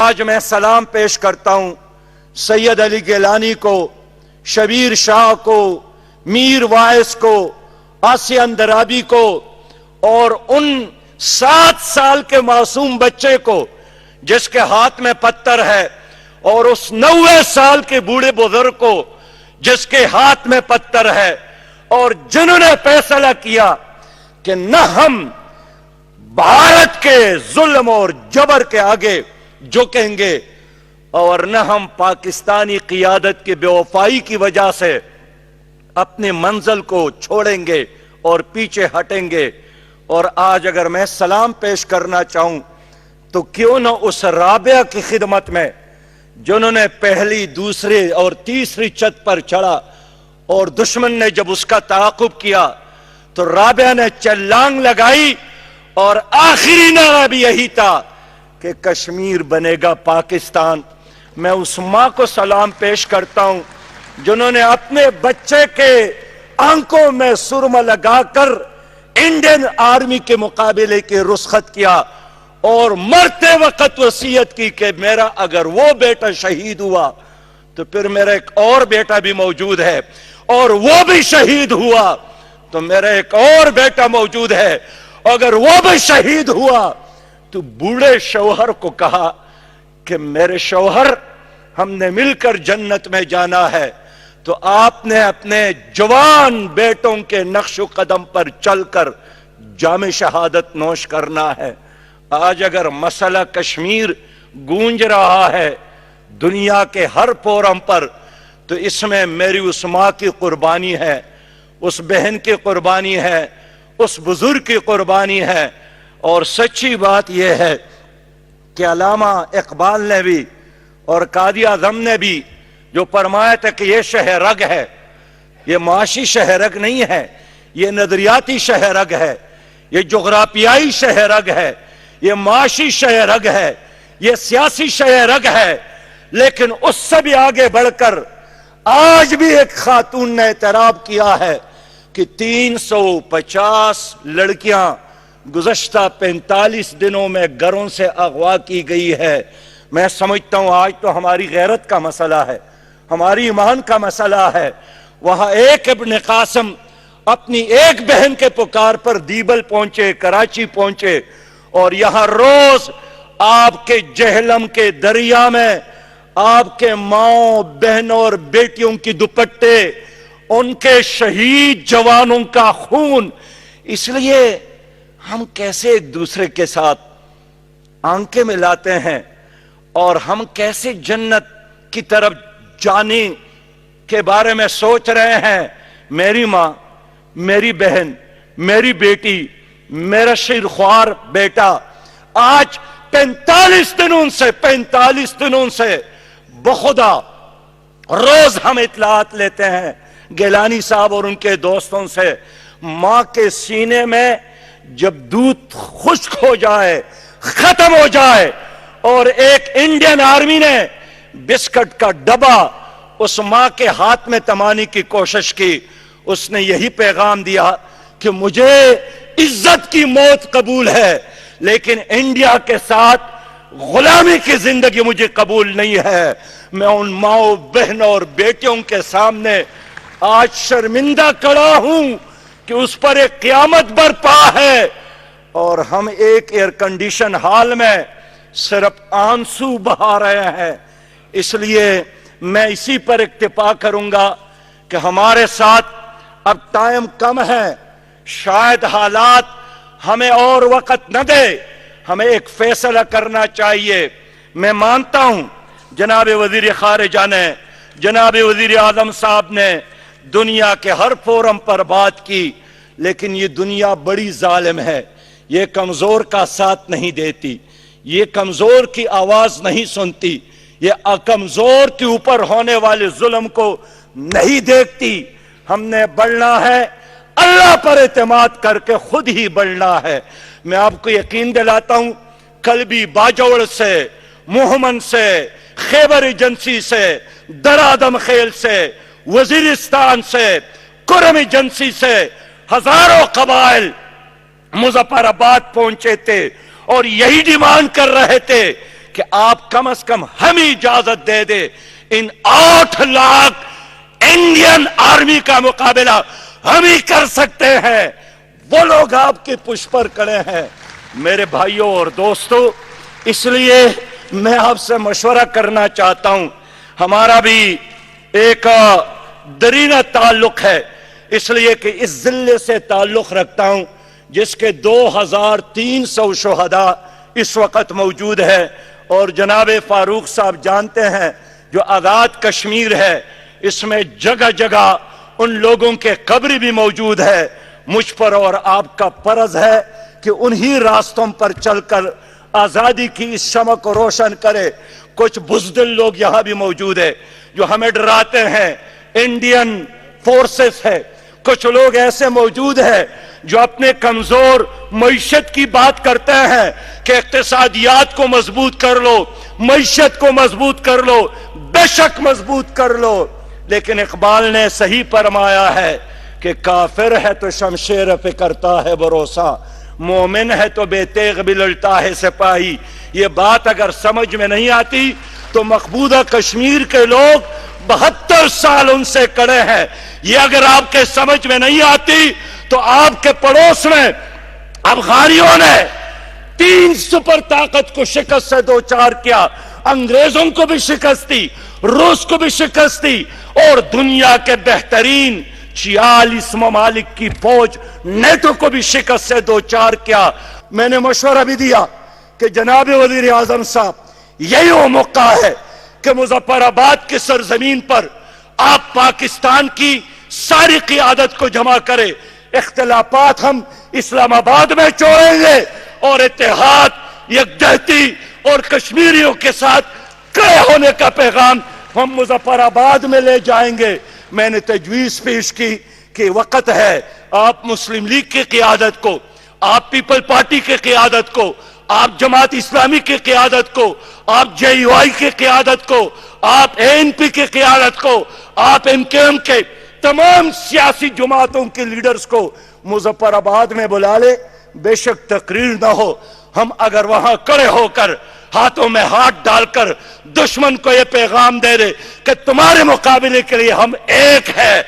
آج میں سلام پیش کرتا ہوں سید علی گیلانی کو، شبیر شاہ کو، میر وائس کو، آسیہ اندرابی کو، اور ان 7 سال کے معصوم بچے کو جس کے ہاتھ میں پتھر ہے، اور اس 90 سال کے بوڑھے بزرگ کو جس کے ہاتھ میں پتھر ہے، اور جنہوں نے فیصلہ کیا کہ نہ ہم بھارت کے ظلم اور جبر کے آگے جھکیں گے، اور نہ ہم پاکستانی قیادت کی بے وفائی کی وجہ سے اپنی منزل کو چھوڑیں گے اور پیچھے ہٹیں گے۔ اور آج اگر میں سلام پیش کرنا چاہوں تو کیوں نہ اس رابعہ کی خدمت میں جنہوں نے پہلی، دوسری اور تیسری چھت پر چڑھا، اور دشمن نے جب اس کا تعاقب کیا تو رابعہ نے چھلانگ لگائی، اور آخری نعرہ بھی یہی تھا کہ کشمیر بنے گا پاکستان۔ میں اس ماں کو سلام پیش کرتا ہوں جنہوں نے اپنے بچے کے آنکھوں میں سرما لگا کر انڈین آرمی کے مقابلے کے رخصت کیا، اور مرتے وقت وصیت کی کہ میرا اگر وہ بیٹا شہید ہوا تو پھر میرا ایک اور بیٹا بھی موجود ہے، اور وہ بھی شہید ہوا تو میرا ایک اور بیٹا موجود ہے، اگر وہ بھی شہید ہوا تو بوڑھے شوہر کو کہا کہ میرے شوہر ہم نے مل کر جنت میں جانا ہے۔ تو آپ نے اپنے جوان بیٹوں کے نقش و قدم پر چل کر جام شہادت نوش کرنا ہے۔ آج اگر مسئلہ کشمیر گونج رہا ہے دنیا کے ہر فورم پر، تو اس میں میری اس ماں کی قربانی ہے، اس بہن کی قربانی ہے، اس بزرگ کی قربانی ہے۔ اور سچی بات یہ ہے کہ علامہ اقبال نے بھی اور قائد اعظم نے بھی جو فرمایا تھا کہ یہ شہ رگ ہے، یہ معاشی شہ رگ نہیں ہے، یہ نظریاتی شہ رگ ہے، یہ جغرافیائی شہ رگ ہے، یہ معاشی شہ رگ ہے، یہ سیاسی شہ رگ ہے۔ لیکن اس سے بھی آگے بڑھ کر آج بھی ایک خاتون نے اعتراف کیا ہے کہ 350 لڑکیاں گزشتہ 45 دنوں میں گھروں سے اغوا کی گئی ہے۔ میں سمجھتا ہوں آج تو ہماری غیرت کا مسئلہ ہے، ہماری ایمان کا مسئلہ ہے۔ وہاں ایک ابن قاسم اپنی ایک بہن کے پکار پر دیبل پہنچے، کراچی پہنچے، اور یہاں روز آپ کے جہلم کے دریا میں آپ کے ماؤں، بہنوں اور بیٹیوں کی دوپٹے، ان کے شہید جوانوں کا خون۔ اس لیے ہم کیسے ایک دوسرے کے ساتھ آنکھیں ملاتے ہیں، اور ہم کیسے جنت کی طرف جانے کے بارے میں سوچ رہے ہیں۔ میری ماں، میری بہن، میری بیٹی، میرا شیرخوار بیٹا آج 45 دنوں سے بخدا روز ہم اطلاعات لیتے ہیں گیلانی صاحب اور ان کے دوستوں سے، ماں کے سینے میں جب دودھ خشک ہو جائے، ختم ہو جائے، اور ایک انڈین آرمی نے بسکٹ کا ڈبہ اس ماں کے ہاتھ میں تمانے کی کوشش کی، اس نے یہی پیغام دیا کہ مجھے عزت کی موت قبول ہے لیکن انڈیا کے ساتھ غلامی کی زندگی مجھے قبول نہیں ہے۔ میں ان ماؤں، بہنوں اور بیٹیوں کے سامنے آج شرمندہ کھڑا ہوں کہ اس پر ایک قیامت برپا ہے، اور ہم ایک ایئر کنڈیشن ہال میں صرف آنسو بہا رہے ہیں۔ اس لیے میں اسی پر اکتفا کروں گا کہ ہمارے ساتھ اب ٹائم کم ہے، شاید حالات ہمیں اور وقت نہ دے، ہمیں ایک فیصلہ کرنا چاہیے۔ میں مانتا ہوں جناب وزیر خارجہ نے، جناب وزیر اعظم صاحب نے دنیا کے ہر فورم پر بات کی، لیکن یہ دنیا بڑی ظالم ہے، یہ کمزور کا ساتھ نہیں دیتی، یہ کمزور کی آواز نہیں سنتی، یہ کمزور کے اوپر ہونے والے ظلم کو نہیں دیکھتی۔ ہم نے بڑھنا ہے، اللہ پر اعتماد کر کے خود ہی بڑھنا ہے۔ میں آپ کو یقین دلاتا ہوں، کل بھی باجوڑ سے، موہمن سے، خیبر ایجنسی سے، درادم خیل سے، وزیرستان سے، کرم ایجنسی سے ہزاروں قبائل مظفر آباد پہنچے تھے اور یہی ڈیمانڈ کر رہے تھے کہ آپ کم از کم ہمیں اجازت دے دے ان 8 لاکھ انڈین آرمی کا مقابلہ ہم ہی کر سکتے ہیں. وہ لوگ آپ کی پشت پر کھڑے ہیں. میرے بھائیوں اور دوستوں، اس لیے میں آپ سے مشورہ کرنا چاہتا ہوں. ہمارا بھی ایک درینہ تعلق ہے، اس لیے کہ اس ضلع سے تعلق رکھتا ہوں جس کے 2300 شہداء اس وقت موجود ہے. اور جناب فاروق صاحب جانتے ہیں جو آزاد کشمیر ہے اس میں جگہ جگہ ان لوگوں کے قبر بھی موجود ہے. مجھ پر اور آپ کا فرض ہے کہ انہی راستوں پر چل کر آزادی کی اس شمع کو روشن کرے. کچھ بزدل لوگ یہاں بھی موجود ہے جو ہمیں ڈراتے ہیں، انڈین فورسز ہے. کچھ لوگ ایسے موجود ہیں جو اپنے کمزور معیشت کی بات کرتے ہیں کہ اقتصادیات کو مضبوط کر لو، معیشت کو مضبوط کر لو. بے شک مضبوط کر لو، لیکن اقبال نے صحیح فرمایا ہے کہ کافر ہے تو شمشیر پہ کرتا ہے بھروسہ، مومن ہے تو بے تیغ بھی لڑتا ہے سپاہی. یہ بات اگر سمجھ میں نہیں آتی تو مقبوضہ کشمیر کے لوگ 72 سال ان سے کڑے ہیں. یہ اگر آپ کے سمجھ میں نہیں آتی تو آپ کے پڑوس میں افغانیوں نے 3 سپر طاقت کو شکست سے دوچار کیا. انگریزوں کو بھی شکست دی، روس کو بھی شکست دی، اور دنیا کے بہترین 46 ممالک کی فوج نیٹو کو بھی شکست سے دوچار کیا. میں نے مشورہ بھی دیا کہ جناب وزیر اعظم صاحب، یہی وہ موقع ہے کہ مظفر آباد کی سرزمین پر آپ پاکستان کی ساری قیادت کو جمع کرے. اختلافات ہم اسلام آباد میں چھوڑیں گے اور اتحاد، یکجہتی اور کشمیریوں کے ساتھ کھڑے ہونے کا پیغام ہم مظفر آباد میں لے جائیں گے. میں نے تجویز پیش کی کہ وقت ہے آپ مسلم لیگ کی قیادت کو، آپ پیپل پارٹی کی قیادت کو، آپ جماعت اسلامی کی قیادت کو، آپ جے یو آئی کی قیادت کو، آپ اے این پی کی قیادت کو، آپ ایم کے ایم کے تمام سیاسی جماعتوں کے لیڈرز کو مظفر آباد میں بلا لے. بے شک تقریر نہ ہو، ہم اگر وہاں کھڑے ہو کر ہاتھوں میں ہاتھ ڈال کر دشمن کو یہ پیغام دے رہے کہ تمہارے مقابلے کے لیے ہم ایک ہے،